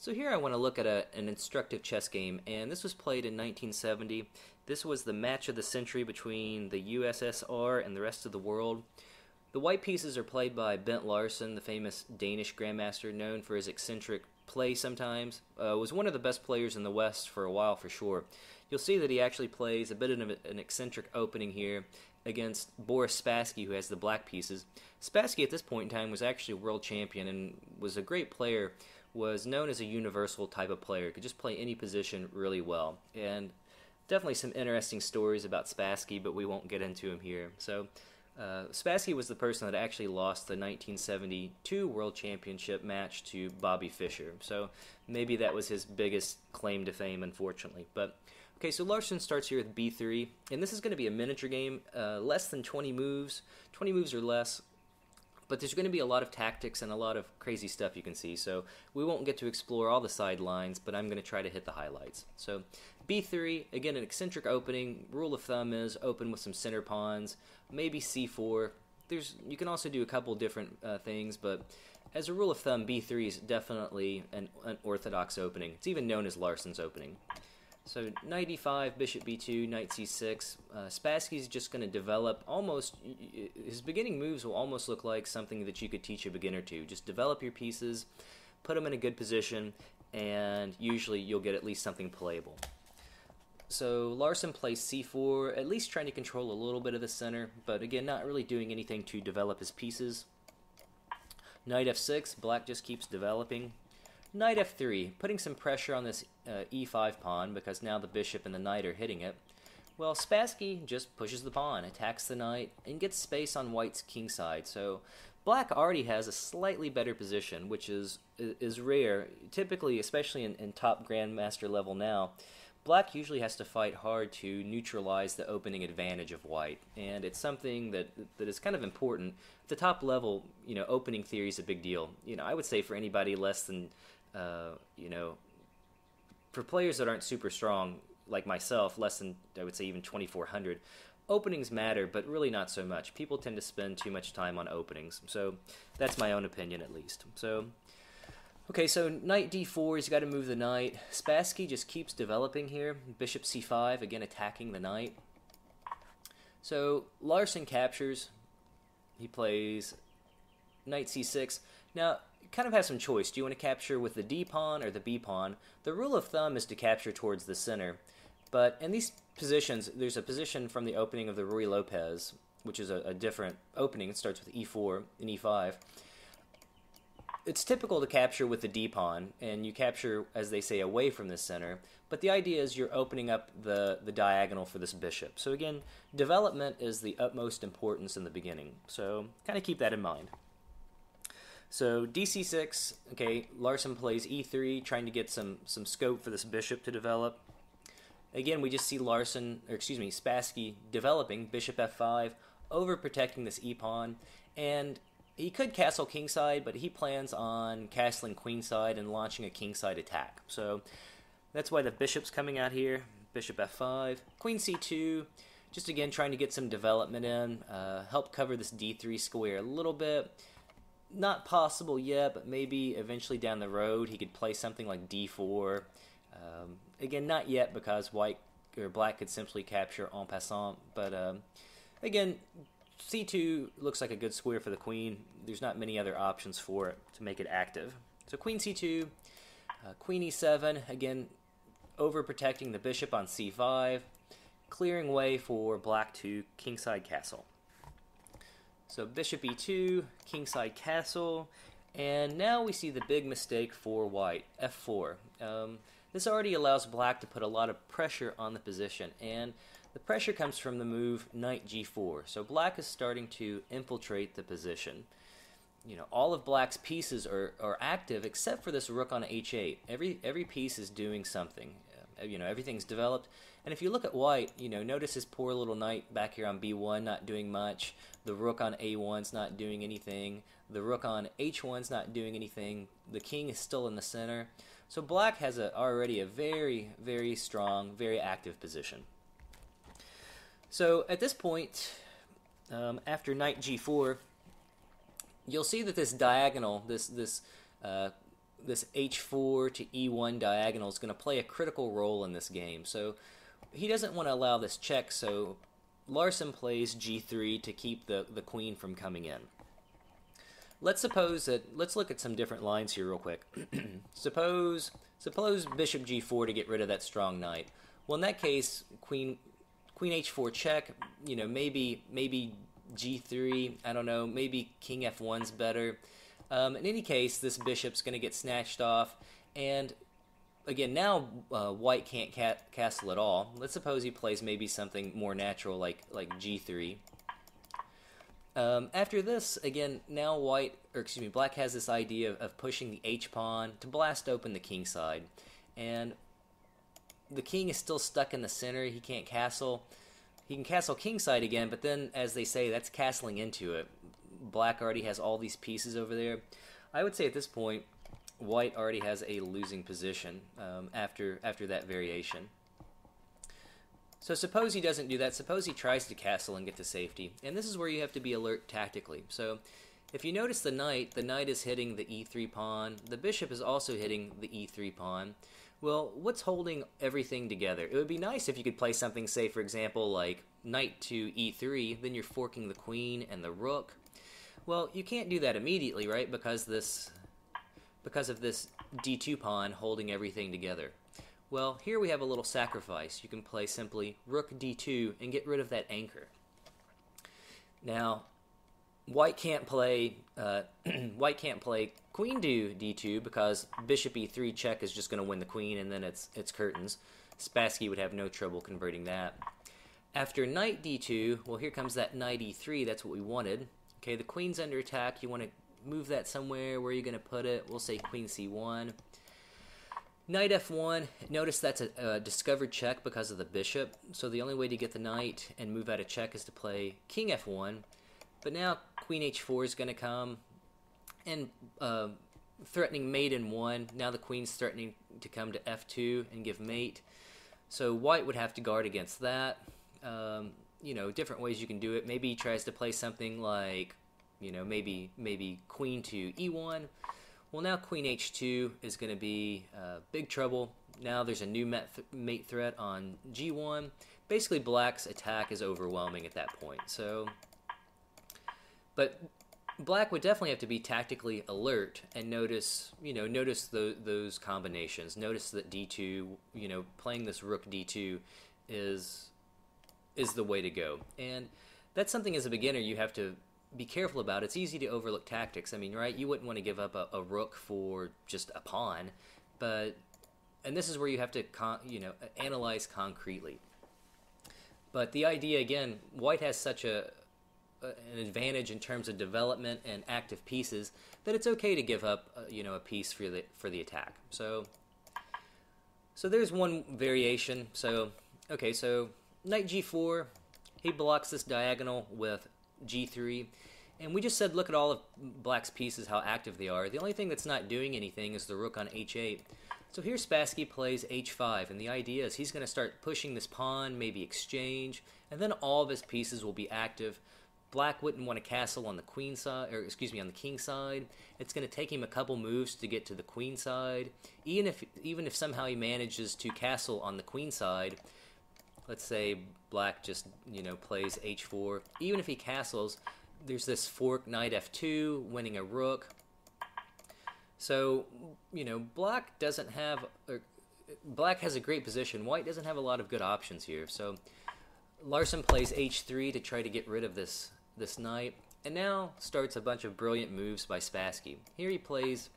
So here I want to look at an instructive chess game, and this was played in 1970. This was the match of the century between the USSR and the rest of the world. The white pieces are played by Bent Larsen, the famous Danish grandmaster known for his eccentric play sometimes. Was one of the best players in the West for a while for sure. You'll see that he actually plays a bit of an eccentric opening here against Boris Spassky, who has the black pieces. Spassky at this point in time was actually a world champion and was a great player, was known as a universal type of player, could just play any position really well. And definitely some interesting stories about Spassky, but we won't get into him here. So Spassky was the person that actually lost the 1972 World Championship match to Bobby Fischer. So maybe that was his biggest claim to fame, unfortunately. But okay, so Larsen starts here with b3, and this is going to be a miniature game, less than 20 moves or less. But there's going to be a lot of tactics and a lot of crazy stuff you can see, so we won't get to explore all the sidelines, but I'm going to try to hit the highlights. So b3, again, an eccentric opening. Rule of thumb is open with some center pawns, maybe c4. You can also do a couple different things, but as a rule of thumb, b3 is definitely an orthodox opening. It's even known as Larsen's opening. So knight e5, bishop b2, knight c6. Spassky's just going to develop almost, his beginning moves will almost look like something that you could teach a beginner to. Just develop your pieces, put them in a good position, and usually you'll get at least something playable. So Larsen plays c4, at least trying to control a little bit of the center, but again, not really doing anything to develop his pieces. Knight f6, black just keeps developing. Knight f3, putting some pressure on this e5 pawn because now the bishop and the knight are hitting it. Well, Spassky just pushes the pawn, attacks the knight, and gets space on white's kingside. So black already has a slightly better position, which is rare. Typically, especially in top grandmaster level now, black usually has to fight hard to neutralize the opening advantage of white, and it's something that is kind of important. At the top level, opening theory is a big deal. I would say for anybody less than for players that aren't super strong, like myself, less than, I would say, even 2400, openings matter, but really not so much. People tend to spend too much time on openings, so that's my own opinion at least. So, okay, so knight d4, he's got to move the knight. Spassky just keeps developing here. Bishop c5, again attacking the knight. So Larsen captures. He plays knight c6. Now, you kind of have some choice. Do you want to capture with the d pawn or the b pawn? The rule of thumb is to capture towards the center. But in these positions, there's a position from the opening of the Ruy Lopez, which is a different opening. It starts with e4 and e5. It's typical to capture with the d pawn, and you capture, as they say, away from the center. But the idea is you're opening up the diagonal for this bishop. So again, development is the utmost importance in the beginning. So kind of keep that in mind. So dc6, okay, Larsen plays e3, trying to get some scope for this bishop to develop. Again, we just see Spassky developing bishop f5, overprotecting this e-pawn, and he could castle kingside, but he plans on castling queenside and launching a kingside attack. So that's why the bishop's coming out here. Bishop f5, queen c2, just again trying to get some development in, help cover this d3 square a little bit. Not possible yet, but maybe eventually down the road he could play something like d4. Again, not yet because black could simply capture en passant, but again, c2 looks like a good square for the queen. There's not many other options for it to make it active. So queen c2, queen e7, again overprotecting the bishop on c5, clearing way for black to kingside castle. So bishop e2, kingside castle, and now we see the big mistake for white, f4. This already allows black to put a lot of pressure on the position, and the pressure comes from the move knight g4. So black is starting to infiltrate the position. All of black's pieces are active except for this rook on h8. Every piece is doing something. Everything's developed. And if you look at white, notice his poor little knight back here on b1 not doing much. The rook on a1's not doing anything. The rook on h1's not doing anything. The king is still in the center. So black has already a very, very strong, very active position. So at this point, after knight g4, you'll see that this diagonal, this this h4 to e1 diagonal is going to play a critical role in this game. So he doesn't want to allow this check, so Larsen plays g3 to keep the queen from coming in. Let's look at some different lines here real quick. Suppose bishop g4 to get rid of that strong knight. Well, in that case, queen h4 check, maybe g3, I don't know, maybe king f1's better. In any case, this bishop's going to get snatched off, and again, now white can't castle at all. Let's suppose he plays maybe something more natural like g3. After this, again, now black has this idea of pushing the h-pawn to blast open the king side. And the king is still stuck in the center. He can't castle. He can castle king side again, but then, as they say, that's castling into it. Black already has all these pieces over there. I would say at this point, white already has a losing position after that variation. So suppose he doesn't do that. Suppose he tries to castle and get to safety. And this is where you have to be alert tactically. So if you notice the knight is hitting the e3 pawn. The bishop is also hitting the e3 pawn. Well, what's holding everything together? It would be nice if you could play something, say, for example, like knight to e3. Then you're forking the queen and the rook. Well, you can't do that immediately, right? Because of this d2 pawn holding everything together. Well, here we have a little sacrifice. You can play simply rook d2 and get rid of that anchor. Now, white can't play queen to d2 because bishop e3 check is just going to win the queen, and then it's curtains. Spassky would have no trouble converting that. After knight d2, well, here comes that knight e3. That's what we wanted. Okay, the queen's under attack. You want to move that somewhere. Where are you going to put it? We'll say queen c1. Knight f1, notice that's a discovered check because of the bishop, so the only way to get the knight and move out of check is to play king f1. But now queen h4 is going to come, and threatening mate in 1. Now the queen's threatening to come to f2 and give mate. So white would have to guard against that. Different ways you can do it. Maybe he tries to play something like, maybe queen to e1. Well, now queen h2 is going to be big trouble. Now there's a new mate threat on g1. Basically, black's attack is overwhelming at that point. But black would definitely have to be tactically alert and notice those combinations. Notice that d2, playing this rook d2 is the way to go. And that's something as a beginner you have to be careful about. It's easy to overlook tactics. I mean, right? You wouldn't want to give up a rook for just a pawn, and this is where you have to analyze concretely. But the idea, again, white has such an advantage in terms of development and active pieces that it's okay to give up a piece for the attack. So there's one variation. So knight g4, he blocks this diagonal with g3, and we just said look at all of black's pieces, how active they are. The only thing that's not doing anything is the rook on h8. So here Spassky plays h5, and the idea is he's going to start pushing this pawn, maybe exchange, and then all of his pieces will be active. Black wouldn't want to castle on the queen side, on the king side. It's going to take him a couple moves to get to the queen side. Even if somehow he manages to castle on the queen side, let's say black just plays h4. Even if he castles, there's this fork knight f2, winning a rook. So black has a great position. White doesn't have a lot of good options here. So Larsen plays h3 to try to get rid of this knight, and now starts a bunch of brilliant moves by Spassky. Here he plays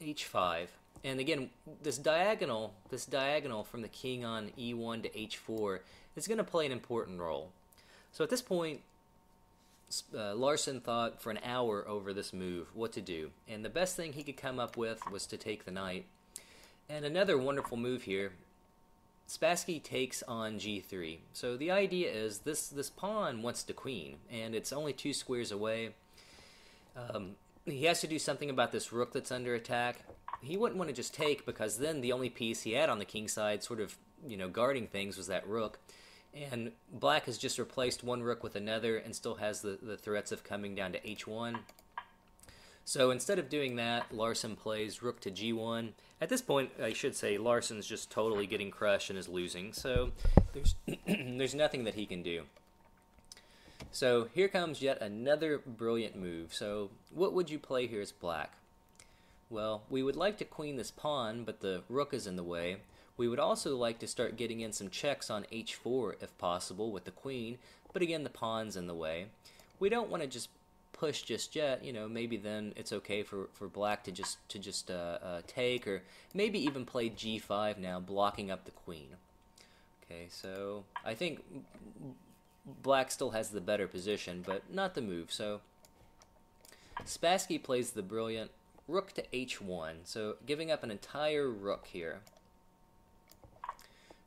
h5. And again, this diagonal from the king on e1 to h4 is going to play an important role. So at this point, Larsen thought for an hour over this move, what to do. And the best thing he could come up with was to take the knight. And another wonderful move here, Spassky takes on g3. So the idea is this pawn wants the queen, and it's only 2 squares away. He has to do something about this rook that's under attack. He wouldn't want to just take, because then the only piece he had on the king side sort of, guarding things was that rook. And black has just replaced one rook with another and still has the threats of coming down to h1. So instead of doing that, Larsen plays rook to g1. At this point, I should say Larsen's just totally getting crushed and is losing, so there's, there's nothing that he can do. So here comes yet another brilliant move. So what would you play here as black? Well, we would like to queen this pawn, but the rook is in the way. We would also like to start getting in some checks on h4 if possible with the queen, but again the pawn's in the way. We don't want to just push just yet, maybe then it's okay for black to just take, or maybe even play g5 now, blocking up the queen. Okay, so I think black still has the better position, but not the move. So Spassky plays the brilliant rook to h1, so giving up an entire rook here.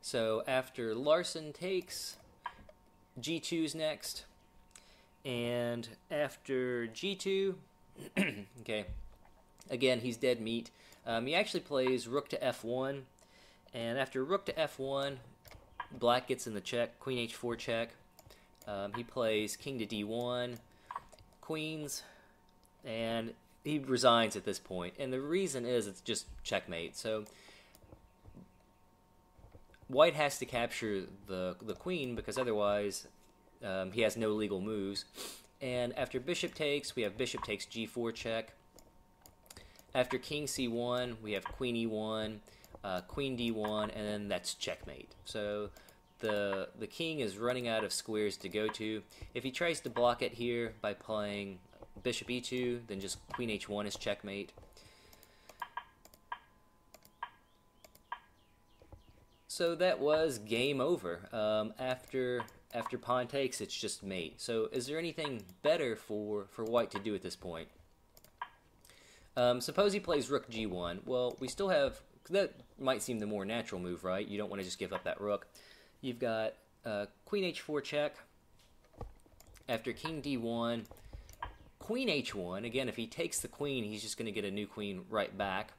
So after Larsen takes, g2's next, and after g2, okay, again he's dead meat. He actually plays rook to f1, and after rook to f1, black gets in the check, queen h4 check. He plays king to d1, queens, and he resigns at this point. And the reason is it's just checkmate. So white has to capture the queen because otherwise he has no legal moves. And after bishop takes, we have bishop takes g4 check. After king c1, we have queen e1, queen d1, and then that's checkmate. So the king is running out of squares to go to. If he tries to block it here by playing bishop e2, then just queen h1 is checkmate. So that was game over. After pawn takes, it's just mate. So is there anything better for white to do at this point? Suppose he plays rook g1. Well, we still have, that might seem the more natural move, right? You don't want to just give up that rook. You've got queen h4 check. After king d1, queen h1. Again, if he takes the queen, he's just going to get a new queen right back.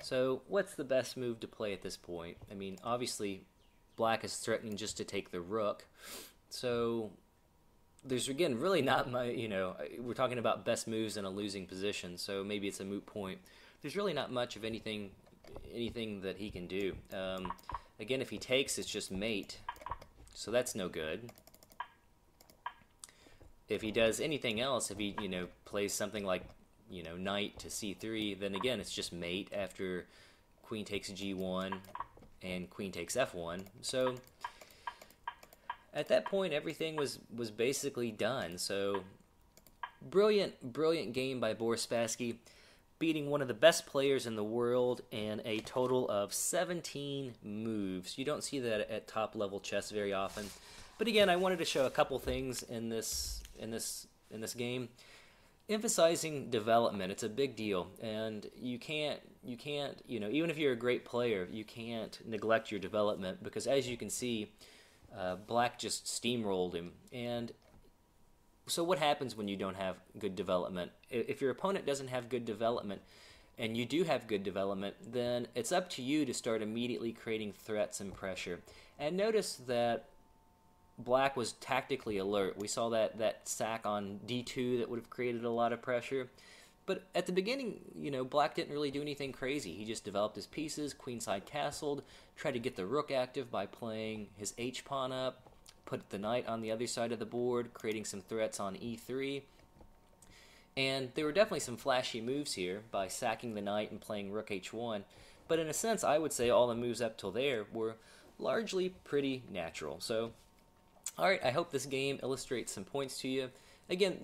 So what's the best move to play at this point? I mean, obviously, black is threatening just to take the rook. So there's, again, really not my, we're talking about best moves in a losing position, so maybe it's a moot point. There's really not much of anything that he can do. Again, if he takes, it's just mate, so that's no good. If he does anything else, if he, plays something like, knight to c3, then again, it's just mate after queen takes g1 and queen takes f1. So at that point, everything was basically done. So brilliant game by Boris Spassky, beating one of the best players in the world in a total of 17 moves. You don't see that at top-level chess very often. But again, I wanted to show a couple things in this game. Emphasizing development, it's a big deal, and you can't, even if you're a great player, you can't neglect your development, because as you can see, black just steamrolled him. And so what happens when you don't have good development? If your opponent doesn't have good development, and you do have good development, then it's up to you to start immediately creating threats and pressure. And notice that black was tactically alert. We saw that sack on d2 that would have created a lot of pressure. But at the beginning, black didn't really do anything crazy. He just developed his pieces, queenside castled, tried to get the rook active by playing his h-pawn up, put the knight on the other side of the board, creating some threats on e3. And there were definitely some flashy moves here by sacking the knight and playing rook h1. But in a sense, I would say all the moves up till there were largely pretty natural. So alright, I hope this game illustrates some points to you. Again,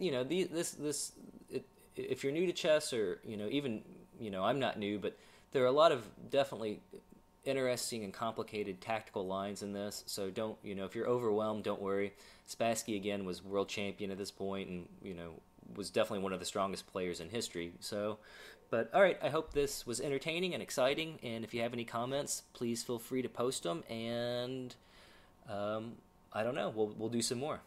if you're new to chess, or, even, I'm not new, but there are a lot of definitely interesting and complicated tactical lines in this, so don't, if you're overwhelmed, don't worry. Spassky, again, was world champion at this point, and, was definitely one of the strongest players in history, so, but, alright, I hope this was entertaining and exciting, and if you have any comments, please feel free to post them, and, I don't know. We'll do some more.